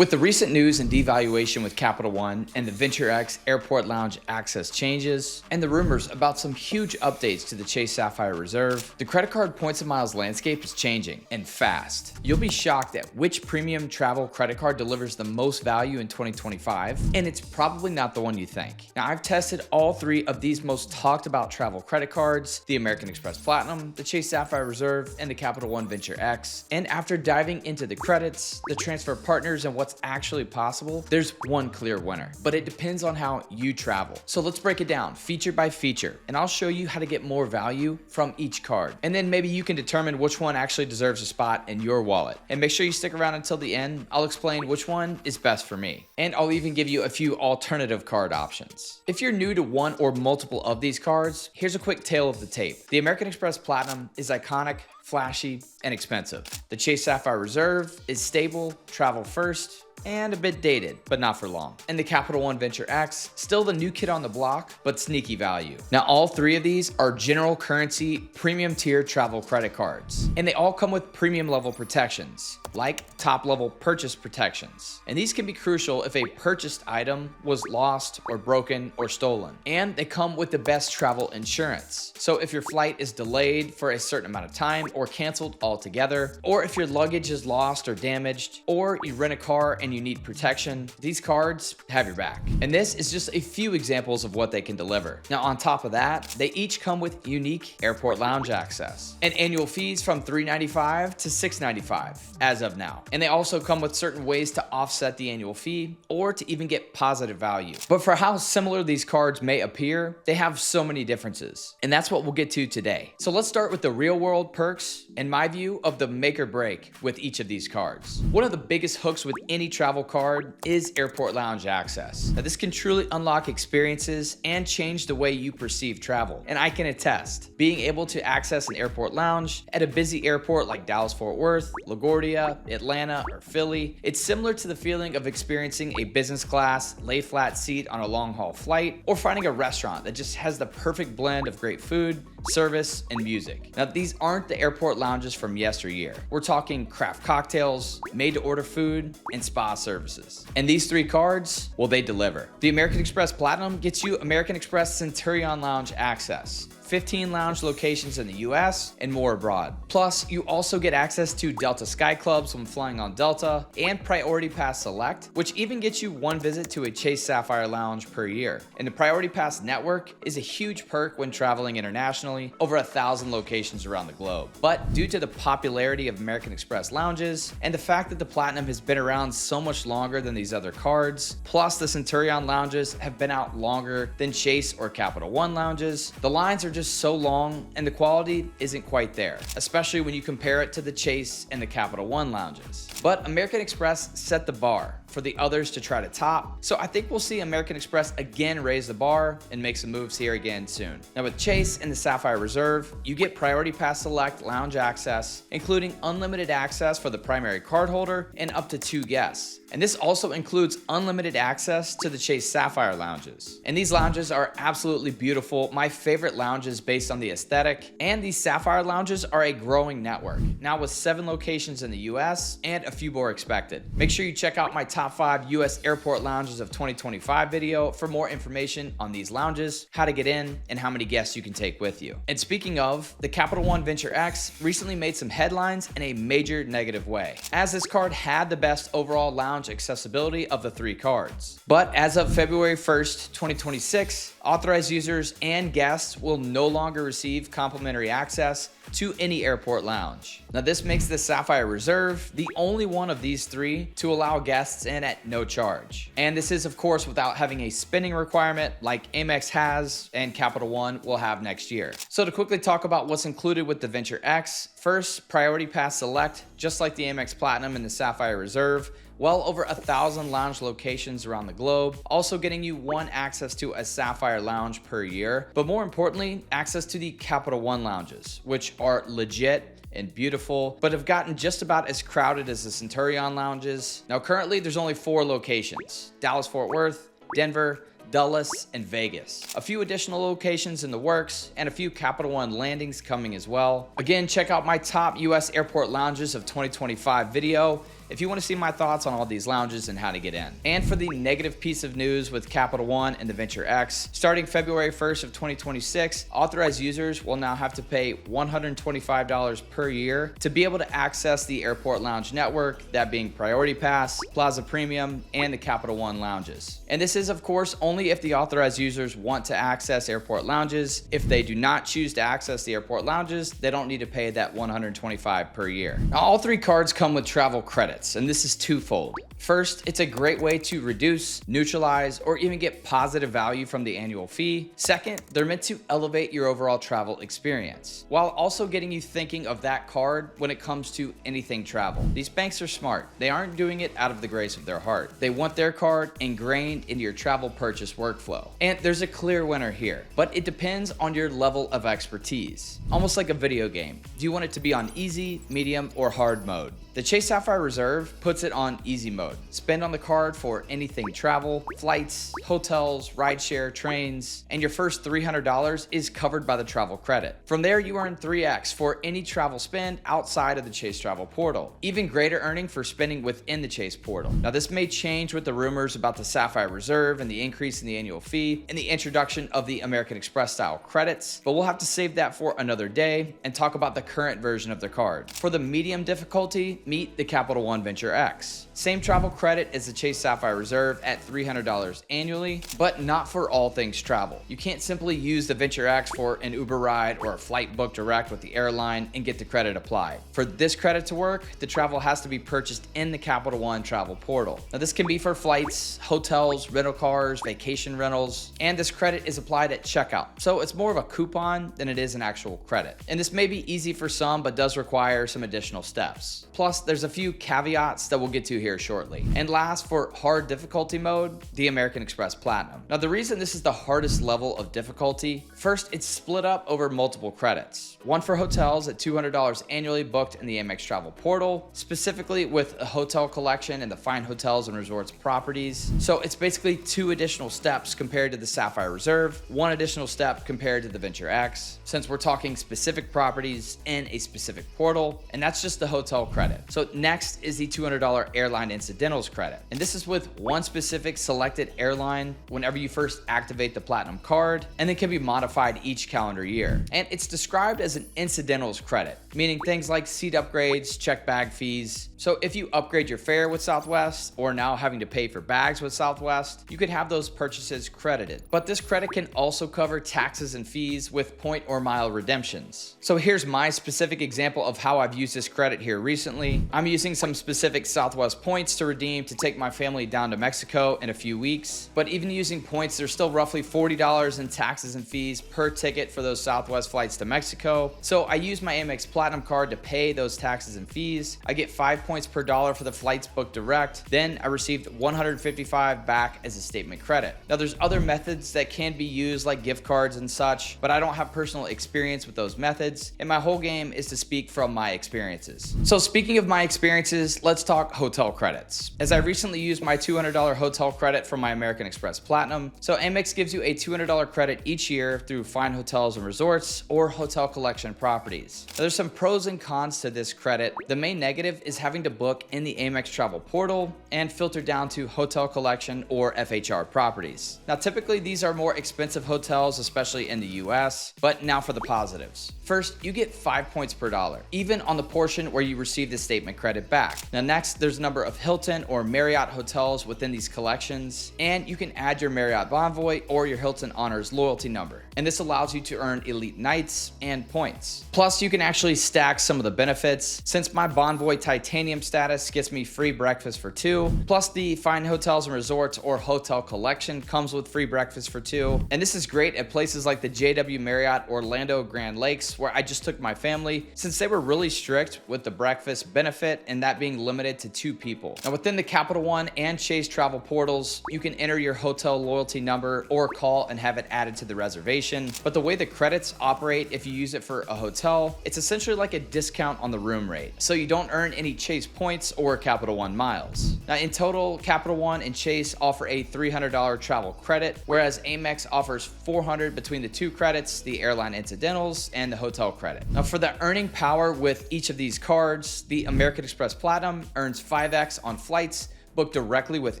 With the recent news and devaluation with Capital One and the Venture X Airport Lounge access changes, and the rumors about some huge updates to the Chase Sapphire Reserve, the credit card points and miles landscape is changing, and fast. You'll be shocked at which premium travel credit card delivers the most value in 2025, and it's probably not the one you think. Now, I've tested all three of these most talked about travel credit cards, the American Express Platinum, the Chase Sapphire Reserve, and the Capital One Venture X, and after diving into the credits, the transfer partners, and what's actually possible, there's one clear winner, but it depends on how you travel. So let's break it down feature by feature, and I'll show you how to get more value from each card. And then maybe you can determine which one actually deserves a spot in your wallet. And make sure you stick around until the end. I'll explain which one is best for me. And I'll even give you a few alternative card options. If you're new to one or multiple of these cards, here's a quick tale of the tape. The American Express Platinum is iconic, flashy, and expensive. The Chase Sapphire Reserve is stable, travel first, and a bit dated, but not for long. And the Capital One Venture X, still the new kid on the block, but sneaky value. Now, all three of these are general currency, premium tier travel credit cards, and they all come with premium level protections, like top level purchase protections. And these can be crucial if a purchased item was lost or broken or stolen. And they come with the best travel insurance. So if your flight is delayed for a certain amount of time or canceled altogether, or if your luggage is lost or damaged, or you rent a car and you need protection, these cards have your back. And this is just a few examples of what they can deliver. Now, on top of that, they each come with unique airport lounge access and annual fees from $395 to $695 as of now. And they also come with certain ways to offset the annual fee or to even get positive value. But for how similar these cards may appear, they have so many differences. And that's what we'll get to today. So let's start with the real world perks and my view of the make or break with each of these cards. One of the biggest hooks with any travel card is airport lounge access. Now, this can truly unlock experiences and change the way you perceive travel. And I can attest, being able to access an airport lounge at a busy airport like Dallas-Fort Worth, LaGuardia, Atlanta, or Philly, it's similar to the feeling of experiencing a business class, lay flat seat on a long haul flight, or finding a restaurant that just has the perfect blend of great food, service, and music. Now, these aren't the airport lounges from yesteryear. We're talking craft cocktails, made to order food, and spa services. And these three cards, well, they deliver. The American Express Platinum gets you American Express Centurion Lounge access, 15 lounge locations in the US and more abroad. Plus, you also get access to Delta Sky Clubs when flying on Delta and Priority Pass Select, which even gets you one visit to a Chase Sapphire Lounge per year. And the Priority Pass network is a huge perk when traveling internationally, over 1,000 locations around the globe. But due to the popularity of American Express lounges and the fact that the Platinum has been around so much longer than these other cards, plus the Centurion lounges have been out longer than Chase or Capital One lounges, the lines are just so long and the quality isn't quite there, especially when you compare it to the Chase and the Capital One lounges. But American Express set the bar for the others to try to top, so I think we'll see American Express again raise the bar and make some moves here again soon. Now, with Chase and the Sapphire Reserve, you get Priority Pass Select lounge access, including unlimited access for the primary cardholder and up to 2 guests. And this also includes unlimited access to the Chase Sapphire lounges. And these lounges are absolutely beautiful, my favorite lounges based on the aesthetic, and these Sapphire lounges are a growing network, now with 7 locations in the US and a few more expected. Make sure you check out my top 5 US airport lounges of 2025 video for more information on these lounges, how to get in, and how many guests you can take with you. And speaking of, the Capital One Venture X recently made some headlines in a major negative way, as this card had the best overall lounge accessibility of the 3 cards. But as of February 1st, 2026, authorized users and guests will no longer receive complimentary access to any airport lounge. Now, this makes the Sapphire Reserve the only one of these 3 to allow guests in at no charge. And this is, of course, without having a spending requirement like Amex has and Capital One will have next year. So to quickly talk about what's included with the Venture X, first, Priority Pass Select, just like the Amex Platinum and the Sapphire Reserve, well over 1,000 lounge locations around the globe, also getting you one access to a Sapphire lounge per year, but more importantly, access to the Capital One lounges, which are legit and beautiful, but have gotten just about as crowded as the Centurion lounges. Now, currently, there's only 4 locations: Dallas-Fort Worth, Denver, Dulles, and Vegas. A few additional locations in the works, and a few Capital One landings coming as well. Again, check out my top US airport lounges of 2025 video, if you want to see my thoughts on all these lounges and how to get in. And for the negative piece of news with Capital One and the Venture X, starting February 1st of 2026, authorized users will now have to pay $125 per year to be able to access the airport lounge network, that being Priority Pass, Plaza Premium, and the Capital One lounges. And this is, of course, only if the authorized users want to access airport lounges. If they do not choose to access the airport lounges, they don't need to pay that $125 per year. Now, all three cards come with travel credits, and this is twofold. First, it's a great way to reduce, neutralize, or even get positive value from the annual fee. Second, they're meant to elevate your overall travel experience, while also getting you thinking of that card when it comes to anything travel. These banks are smart. They aren't doing it out of the grace of their heart. They want their card ingrained into your travel purchase workflow. And there's a clear winner here, but it depends on your level of expertise. Almost like a video game. Do you want it to be on easy, medium, or hard mode? The Chase Sapphire Reserve puts it on easy mode. Spend on the card for anything travel, flights, hotels, rideshare, trains, and your first $300 is covered by the travel credit. From there, you earn 3x for any travel spend outside of the Chase Travel Portal. Even greater earning for spending within the Chase Portal. Now, this may change with the rumors about the Sapphire Reserve and the increase in the annual fee and the introduction of the American Express style credits, but we'll have to save that for another day and talk about the current version of the card. For the medium difficulty, meet the Capital One Venture X. Same travel credit as the Chase Sapphire Reserve at $300 annually, but not for all things travel. You can't simply use the Venture X for an Uber ride or a flight booked direct with the airline and get the credit applied. For this credit to work, the travel has to be purchased in the Capital One travel portal. Now, this can be for flights, hotels, rental cars, vacation rentals, and this credit is applied at checkout. So it's more of a coupon than it is an actual credit. And this may be easy for some, but does require some additional steps. Plus, there's a few caveats that we'll get to here shortly. And last, for hard difficulty mode, the American Express Platinum. Now, the reason this is the hardest level of difficulty, first, it's split up over multiple credits. One for hotels at $200 annually booked in the Amex Travel Portal, specifically with a hotel collection and the fine hotels and resorts properties. So it's basically 2 additional steps compared to the Sapphire Reserve, 1 additional step compared to the Venture X, since we're talking specific properties in a specific portal, and that's just the hotel credit. So next is the $200 airline incidentals credit. And this is with one specific selected airline whenever you first activate the Platinum card, and then can be modified each calendar year. And it's described as an incidentals credit, meaning things like seat upgrades, check bag fees. So if you upgrade your fare with Southwest, or now having to pay for bags with Southwest, you could have those purchases credited. But this credit can also cover taxes and fees with point or mile redemptions. So here's my specific example of how I've used this credit here recently. I'm using some specific Southwest points to redeem to take my family down to Mexico in a few weeks. But even using points, there's still roughly $40 in taxes and fees per ticket for those Southwest flights to Mexico. So I use my Amex Platinum card to pay those taxes and fees. I get 5 points per dollar for the flights booked direct. Then I received $155 back as a statement credit. Now, there's other methods that can be used like gift cards and such, but I don't have personal experience with those methods, and my whole game is to speak from my experiences. So speaking of my experiences, let's talk hotel credits. As I recently used my $200 hotel credit from my American Express Platinum, so Amex gives you a $200 credit each year through fine hotels and resorts or hotel collection properties. Now, there's some pros and cons to this credit. The main negative is having to book in the Amex Travel Portal and filter down to hotel collection or FHR properties. Now, typically these are more expensive hotels, especially in the US, but now for the positives. First, you get 5 points per dollar, even on the portion where you receive the statement credit back. Now next, there's a number of Hilton or Marriott hotels within these collections, and you can add your Marriott Bonvoy or your Hilton Honors loyalty number. And this allows you to earn elite nights and points. Plus, you can actually stack some of the benefits. Since my Bonvoy Titanium status gets me free breakfast for 2, plus the fine hotels and resorts or hotel collection comes with free breakfast for 2. And this is great at places like the JW Marriott Orlando Grand Lakes, where I just took my family, since they were really strict with the breakfast benefit and that being limited to 2 people. Now, within the Capital One and Chase Travel portals, you can enter your hotel loyalty number or call and have it added to the reservation. But the way the credits operate, if you use it for a hotel, it's essentially like a discount on the room rate. So you don't earn any Chase points or Capital One miles. Now, in total, Capital One and Chase offer a $300 travel credit, whereas Amex offers $400 between the 2 credits, the airline incidentals and the hotel hotel credit. Now for the earning power with each of these cards, the American Express Platinum earns 5x on flights booked directly with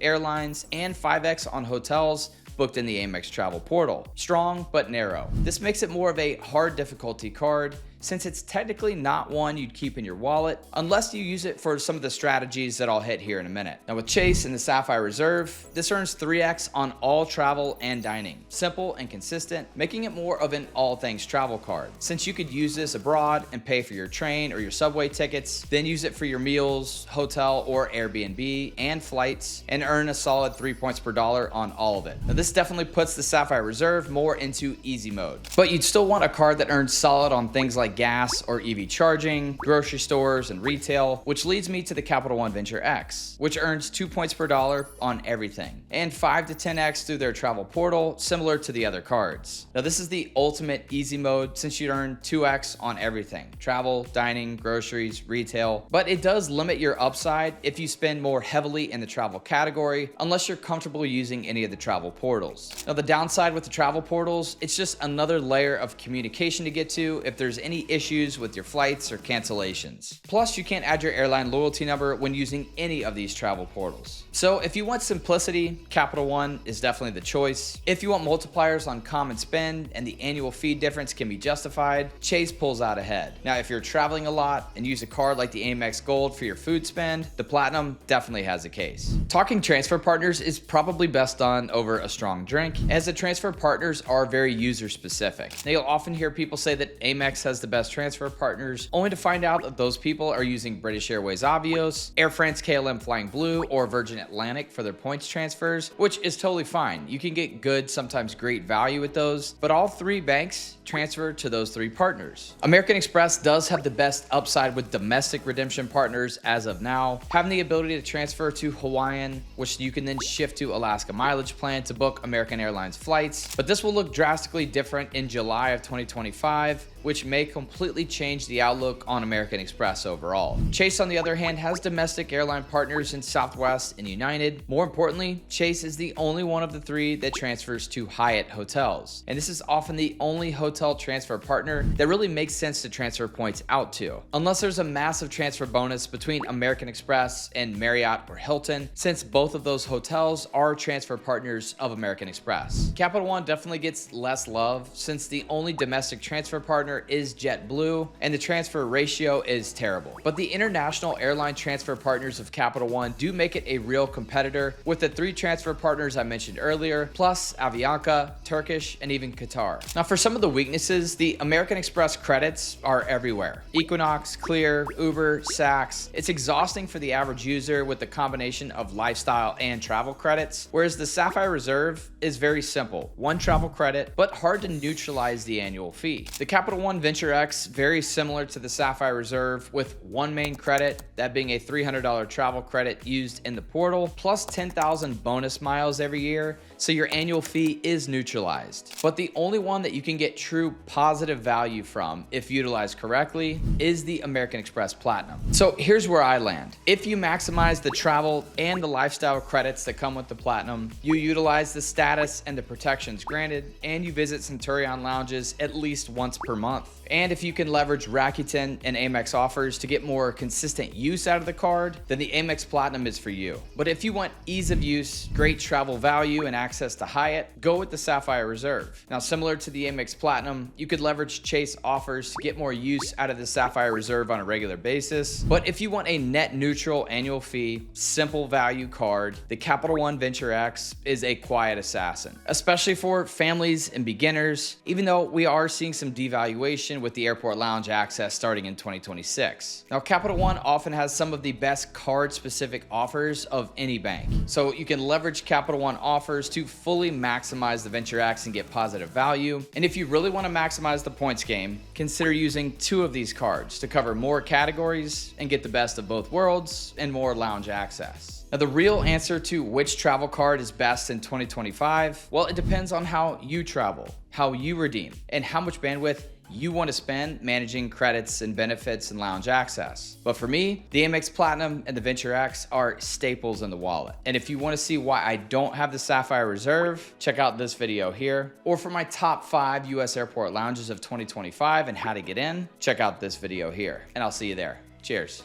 airlines and 5x on hotels booked in the Amex travel portal. Strong but narrow. This makes it more of a hard difficulty card, since it's technically not one you'd keep in your wallet unless you use it for some of the strategies that I'll hit here in a minute. Now with Chase and the Sapphire Reserve, this earns 3x on all travel and dining. Simple and consistent, making it more of an all things travel card. Since you could use this abroad and pay for your train or your subway tickets, then use it for your meals, hotel or Airbnb and flights, and earn a solid 3 points per dollar on all of it. Now this definitely puts the Sapphire Reserve more into easy mode, but you'd still want a card that earns solid on things like gas or EV charging, grocery stores, and retail, which leads me to the Capital One Venture X, which earns 2 points per dollar on everything, and 5 to 10x through their travel portal, similar to the other cards. Now this is the ultimate easy mode since you earn 2x on everything, travel, dining, groceries, retail, but it does limit your upside if you spend more heavily in the travel category, unless you're comfortable using any of the travel portals. Now the downside with the travel portals, it's just another layer of communication to get to if there's any issues with your flights or cancellations. Plus, you can't add your airline loyalty number when using any of these travel portals. So if you want simplicity, Capital One is definitely the choice. If you want multipliers on common spend and the annual fee difference can be justified, Chase pulls out ahead. Now, if you're traveling a lot and use a card like the Amex Gold for your food spend, the Platinum definitely has a case. Talking transfer partners is probably best done over a strong drink, as the transfer partners are very user specific. Now, you'll often hear people say that Amex has the best transfer partners, only to find out that those people are using British Airways Avios, Air France KLM Flying Blue, or Virgin Atlantic for their points transfers, which is totally fine. You can get good, sometimes great value with those, but all three banks transfer to those three partners. American Express does have the best upside with domestic redemption partners as of now, having the ability to transfer to Hawaiian, which you can then shift to Alaska Mileage Plan to book American Airlines flights, but this will look drastically different in July of 2025, which may completely change the outlook on American Express overall. Chase, on the other hand, has domestic airline partners in Southwest and United. More importantly, Chase is the only one of the three that transfers to Hyatt hotels, and this is often the only hotel transfer partner that really makes sense to transfer points out to, unless there's a massive transfer bonus between American Express and Marriott or Hilton, since both of those hotels are transfer partners of American Express. Capital One definitely gets less love since the only domestic transfer partner is JetBlue, and the transfer ratio is terrible. But the international airline transfer partners of Capital One do make it a real competitor with the three transfer partners I mentioned earlier, plus Avianca, Turkish, and even Qatar. Now for some of the weaknesses, the American Express credits are everywhere. Equinox, Clear, Uber, Saks. It's exhausting for the average user with the combination of lifestyle and travel credits, whereas the Sapphire Reserve is very simple. One travel credit, but hard to neutralize the annual fee. The Capital One Venture X, very similar to the Sapphire Reserve, with one main credit, that being a $300 travel credit used in the portal, plus 10,000 bonus miles every year, so your annual fee is neutralized. But the only one that you can get true positive value from, if utilized correctly, is the American Express Platinum. So here's where I land. If you maximize the travel and the lifestyle credits that come with the Platinum, you utilize the status and the protections granted, and you visit Centurion lounges at least once per month. And if you can leverage Rakuten and Amex offers to get more consistent use out of the card, then the Amex Platinum is for you. But if you want ease of use, great travel value, and access to Hyatt, go with the Sapphire Reserve. Now, similar to the Amex Platinum, you could leverage Chase offers to get more use out of the Sapphire Reserve on a regular basis. But if you want a net neutral annual fee, simple value card, the Capital One Venture X is a quiet assassin, especially for families and beginners, even though we are seeing some devaluation with the airport lounge access starting in 2026. Now, Capital One often has some of the best card-specific offers of any bank. So you can leverage Capital One offers to fully maximize the Venture X and get positive value. And if you really want to maximize the points game, consider using two of these cards to cover more categories and get the best of both worlds and more lounge access. Now, the real answer to which travel card is best in 2025, well, it depends on how you travel. how you redeem, and how much bandwidth you want to spend managing credits and benefits and lounge access. But for me, the Amex Platinum and the Venture X are staples in the wallet. And if you want to see why I don't have the Sapphire Reserve, check out this video here. Or for my top 5 US airport lounges of 2025 and how to get in, check out this video here. And I'll see you there. Cheers.